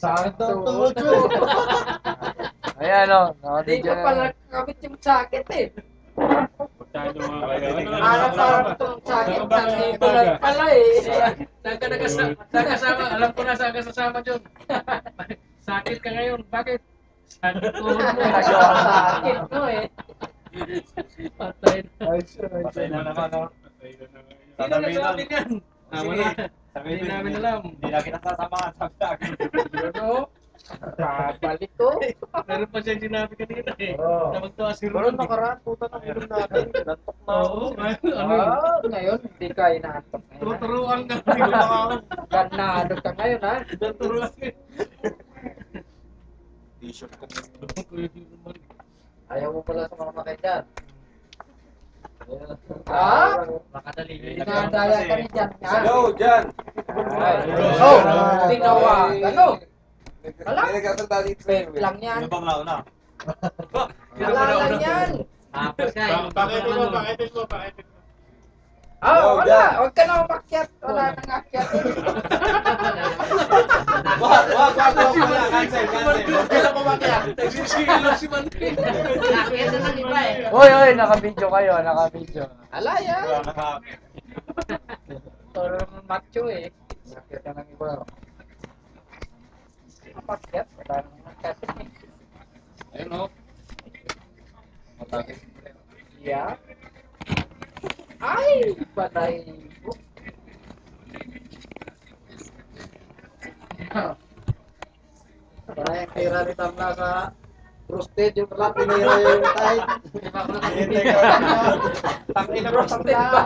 Sakit daw ang tuhod ko. Ayan o. Hindi ko pala kabit yung sakit eh. Masyado mga kayo. Parang itong sakit na dito lang pala eh. Nagkasama, alam ko na saan ka sasama dyan. Sakit ka ngayon, bakit? Sakit tuhod mo. Sakit mo eh. Patay na. Patay na naman, no? Sino nagsabi niyan? Wala. Hindi namin alam. Hindi na kita sasamahan, sabi na agad. Ano? Babalik ko. Meron pa siya sinabi kanina eh. Oo. Na magtawa si Pero Ron. nakaraan, puta ng ilong natin. Nantok na ako. Oo, ano? Ngayon, hindi ka inaantok ngayon. Tuturuan ka. Ganado ka ngayon ha. Tuturuan ka. T-shirt ko. Ayaw mo pala sa mga makaitan. Ah? Makadali. Dinadaya ka ni Jan nga. Go, Jan! Oh, tinawa. Ano? Wala. Fake Fake lang yan. Ano bang nauna? Wala lang yan. Tapos ka. Pakitin mo, pakitin mo, pakitin mo. Ah, wala. Huwag ka na umakyat. Wala nang akyat. Wag, cancel. Huwag ka na pumakyat. Nagsisilo si Manny. Nakakita na ng iba eh. Hoy, naka-video kayo, naka-video. Wala yan. Wala, nakakit. Toro macho eh. Akyat ka ng iba. Umakyat. Wala nang akyat. Ayun o. Yeah. Ay, patay. Para yung tira ni Tamla sa roasted, yung pala pinira yung tayo. Tangin na Roasted ba?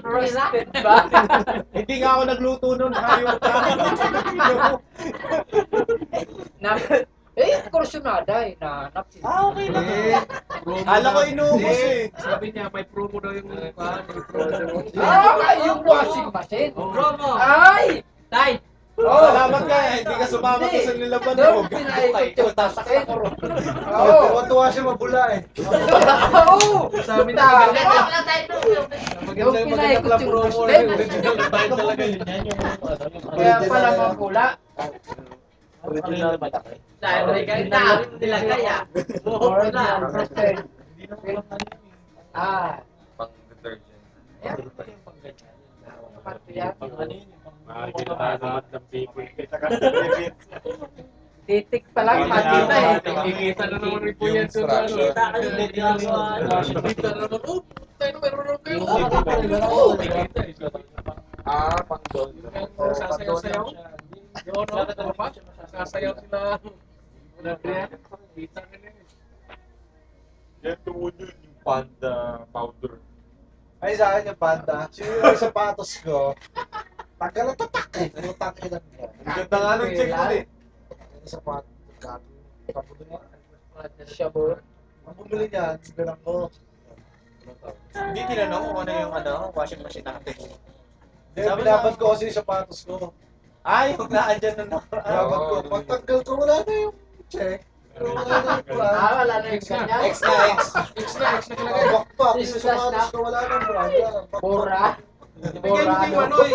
Roasted ba? Hindi nga ako nagluto nun. Hayop ka. Kursyonada eh, nahanap sila. Okay lang. Alam ko inuubos eh. Sabi niya, may promo daw yung promo. Yung washing machine. Promo! Ay! Tay! Salamat ka eh. Hindi ka sumama ko sa nilaban mo. Doon pinaikot yung taskin. Oo. Tuwa siya mabula eh. Oo! Sa amin Tama. Maganda pala tayo to. Yung pinaikot yung roasted. Original tayo talaga yun. Kaya pala mapula. Original malaki. Dahil may ganda. Nilagay ah. Buhok na. Roasted. Ah. Pang-detergent. Yan. Yan. Makikita ng people. Titik pa lang makita eh. Kikita na naman rin po yan sa ano. Kita ka yung hindi ginagawa. Kita na naman. Oh, tayo na meron rin kayo. Oo. Kikita eh. Pang-doon. Sasayaw-sayaw. Yun, no? Pa? Sasayaw sila. Kita ka na eh. Yan tuwod yun, yung panda powder. Ay, sa akin yung panda. Sino yung sapatos ko? Tagal na tatak eh. Utang ilan ka. Ang ganda nga nung check mo eh. Yung sapatos. Kapulo nga. Shabu. Ang bumili niyan, bilang ko. Hindi tinanong kung ano yung washing machine natin. Hindi, binabad ko kasi yung sapatos ko. Ay, yung naandyan na Binabad ko. Pagtanggal ko, wala na yung check. Wala na yung plan. Wala na yung ganyan. X na X. X na nakalagay. Bakpak, yung sapatos ko, wala na brand. Bora. Ibigay mo kay Manoy.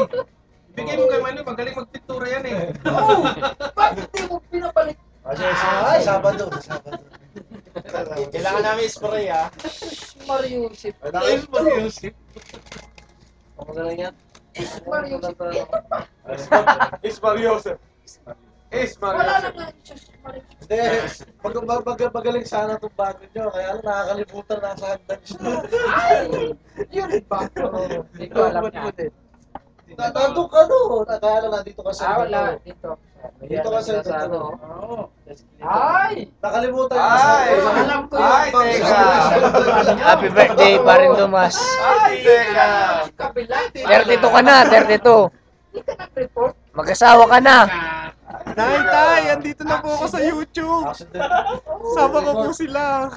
Ibigay mo kay Manoy. Magaling magpintura yan eh. Oo! Bakit di mo pinabalik? Sa Sabado. Kailangan namin spray ah. Mario Sip. Ayun pa si Yusip. Magaling yan. Mario Sip. Ismarioso. Wala na nga siya si Mario Sip. Hindi, magaling sana itong bago nyo. Kaya lang nakakalimutan na sa hagdan siya. Ay! Yun ba? Hindi ko alam niya. Nandun ka no. Nakala na dito ka sa Wala. Dito. Dito ka sa ano. Oo. Ay! Nakalimutan Ay! ka Alam ko Ay, yung teka. Happy birthday pa rin, Tomas. Ay, teka. Kabila. 32 ka na, 32. Hindi ka nag-report. Mag-asawa ka na. Tay, andito na po ako sa YouTube. Sama ko po sila.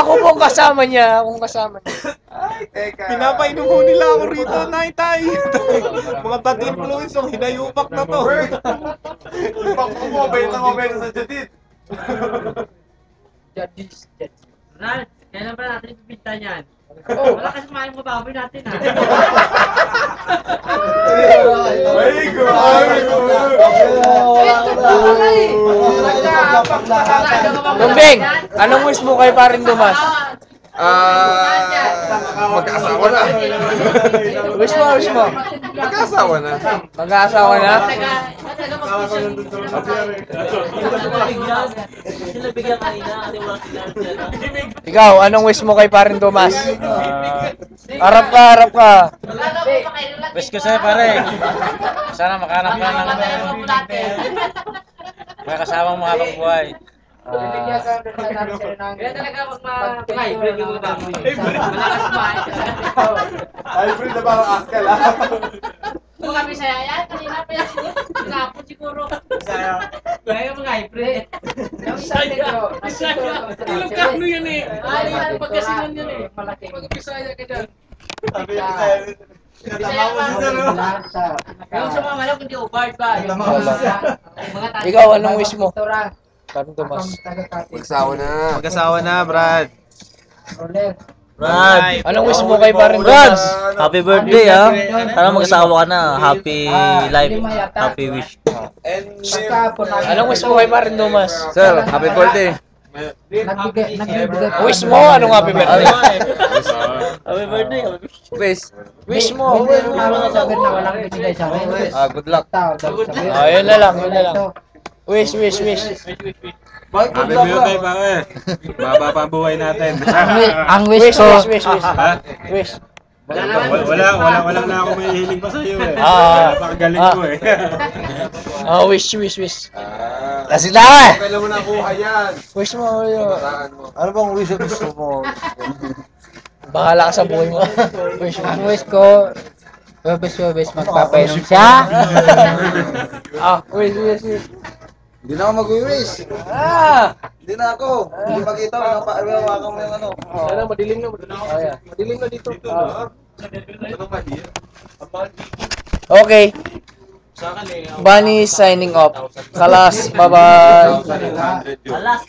Ako po ang kasama niya. Akong kasama niya. Ay, teka. Pinapainom po nila ako rito, Tay. Mga bad influence, yung hinayupak na to. Pang-mobile na mobile sa jadid. Jadis. Ronald, kailan pa natin ipipinta niyan? Malakas kumain mo baboy natin ha. Ay, grabe ko. Tumbing, anong wish mo kay paring Dumas? Mag-asawa na. Wish mo, wish mo. Mag-asawa na. Mag-aasawa na? Sila bigyan kanina, kasi walang sila. Ikaw, anong wish mo kay paring Dumas? Harap ka, harap ka. Wish ko sa'yo pare. Sana makahanap ka ng may kasamang mo habang buhay. Kaya talaga mag-hybrid yung mga baboy. Malakas kumain. Hybrid na parang akal ah. Kung kami saya yan, kanina pa yan. Sinapot siguro. Kaya mag-hybrid. Yung isa nito. Ilocano yan eh. Ay, yan, Pagkasinan yan eh. malaki. Mag-Bisaya ka dyan. Sabi niya sa'yo. Bisaya pa. Yung sa mga manok, hindi ubard ba? Yung mga tati. Ikaw, anong wish mo? Paring Dumas. Mag-asawa na, Brad. Brad, Anong wish mo kay paring Dumas? happy birthday ha. Sana mag-asawa ka na. Happy life. Happy wish. Anong wish mo kay paring Dumas? Sir, happy birthday. Wish mo, anong happy birthday? Happy birthday. Wish mo. Good luck. Oh, yun na lang, yun na lang. Wish, wish, wish. Happy birthday pare. Baba pa ang buhay natin. Ang wish ko. Wish, wish, wish. Ha? Wish. Wala na ako may hiling pa sa iyo eh. Napakagaling ko eh. Oh, wish, wish, wish. Kasi na Kailan mo nakuha yan? Wish mo, yun. Ano bang wish na gusto mo? Bahala ka sa buhay mo. Wish mo. Ang wish ko, webes magpapainom siya. Wish, wish, wish. Hindi na ako mag-wish. Hindi na ako. Hindi makita ko. Napahawakan mo yung ano. Sana madilim na. Madilim na dito. Okay. Bunny signing off. Kalas, bye-bye. Kalas.